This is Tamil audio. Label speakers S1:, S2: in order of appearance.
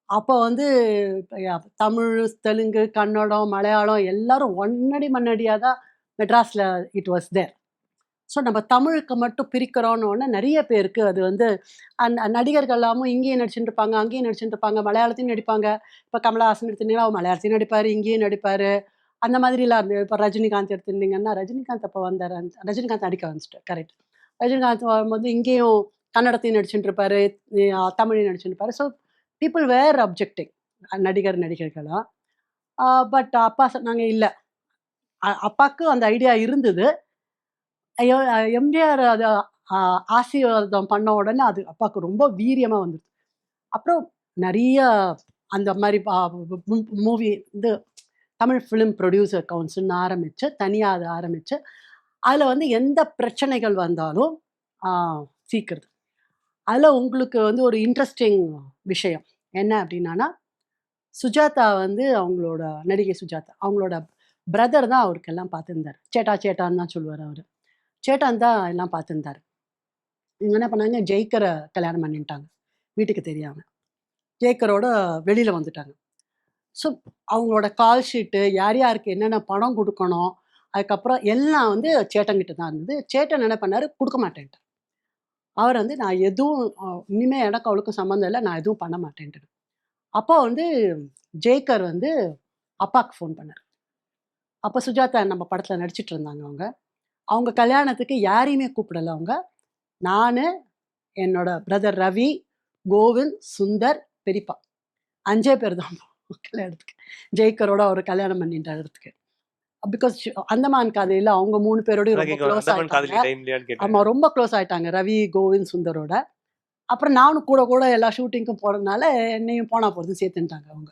S1: அப்போ வந்து தமிழ், தெலுங்கு, கன்னடம், மலையாளம் எல்லாரும் ஒன்னடி மண்ணடியா தான் மெட்ராஸ்ல இட் வாஸ் தேர். ஸோ நம்ம தமிழுக்கு மட்டும் பிரிக்கிறோன்னோனே நெறைய பேருக்கு அது வந்து நடிகர்கள் எல்லாமும் இங்கேயும் நடிச்சுட்டு இருப்பாங்க, அங்கேயும் நடிச்சுட்டு இருப்பாங்க, மலையாளத்தையும் நடிப்பாங்க. இப்போ கமலஹாசன் எடுத்துட்டீங்கன்னா, அவர் மலையாளத்தையும் நடிப்பாரு, இங்கேயும் நடிப்பாரு. அந்த மாதிரிலாம் இருந்தது. இப்போ ரஜினிகாந்த் எடுத்துட்டீங்கன்னா, ரஜினிகாந்த் அப்போ வந்தாரு. ரஜினிகாந்த் நடிக்க ஆரம்பிச்சுட்டாரு. கரெக்ட். ரஜினிகாந்த் வரும்போது இங்கேயும் கன்னடத்தையும் நடிச்சுட்டு இருப்பாரு, தமிழையும் நடிச்சுட்டு இருப்பாரு. ஸோ பீப்பிள் வேர் அப்ஜெக்டிங் நடிகர், நடிகைகளா. பட் அப்பா சொன்னாங்க, "இல்ல." அப்பாக்கு அந்த ஐடியா இருந்தது. ஐயோ! எம்ஜிஆர் அத ஆசீர்வாதம் பண்ண உடனே அது அப்பாவுக்கு ரொம்ப வீரியமா வந்துருச்சு. அப்புறம் நெறைய அந்த மாரி மூவி இது தமிழ் ஃபிலிம் ப்ரொடியூசர் கவுன்சில்னு ஆரம்பிச்சு, தனியா அத ஆரம்பிச்சு, அதுல வந்து எந்த பிரச்சனைகள் வந்தாலும் ஆ தீர்க்கிறது. அதுல உங்களுக்கு வந்து ஒரு இன்ட்ரஸ்டிங் விஷயம். என்ன அப்டின்னானா, சுஜாதா வந்து அவங்களோட நடிகை சுஜாதா. அவங்களோட பிரதர் தான் அவருக்கெல்லாம் பார்த்துருந்தாரு. சேட்டா சேட்டான்னு தான் சொல்லுவாரு அவரு. சேட்டான் தான் எல்லாம் பார்த்துருந்தாரு. இவங்க என்ன பண்ணாங்க, ஜெய்கர கல்யாணம் பண்ணிட்டாங்க. வீட்டுக்கு தெரியாம. ஜெய்கரோட வெளியில வந்துட்டாங்க. ஸோ அவங்களோட கால் ஷீட்டு, யார் யாருக்கு என்னென்ன பணம் குடுக்கணும், அதுக்கப்புறம் எல்லாம் வந்து சேட்டன்கிட்ட தான் இருந்தது. சேட்டன் என்ன பண்ணாரு, குடுக்க மாட்டேன்ட்டார். அவர் வந்து நான் எதுவும் இனிமே எனக்கும் அவளுக்கும் சம்மந்தம் இல்ல. நான் எதுவும் பண்ண மாட்டேன்ட்டாரு. அப்போ வந்து ஜெய்கர் வந்து அப்பாக்கு ஃபோன் பண்ணாரு. அப்ப சுஜாதா நம்ம படத்துல நடிச்சுட்டு இருந்தாங்க அவங்க. அவங்க கல்யாணத்துக்கு யாரையுமே கூப்பிடல அவங்க. நானு, என்னோட பிரதர் ரவி, கோவிந்த், சுந்தர், பெரியப்பா. 5 பேர் தான் கல்யாணத்துக்கு. ஜெய்கரோட அவரு கல்யாணம் பண்ணிட்ட இடத்துக்கு. பிகாஸ் அந்தமான் காதலில அவங்க 3 பேரோடயும் ரொம்ப க்ளோஸ் ஆயிட்டாங்க. ஆமா, ரொம்ப க்ளோஸ் ஆயிட்டாங்க. ரவி, கோவிந்த், சுந்தரோட. அப்புறம் நானும் கூட கூட எல்லா ஷூட்டிங்க்கும் போறதுனால, என்னையும் போனா போறதுன்னு சேர்த்துன்ட்டாங்க அவங்க.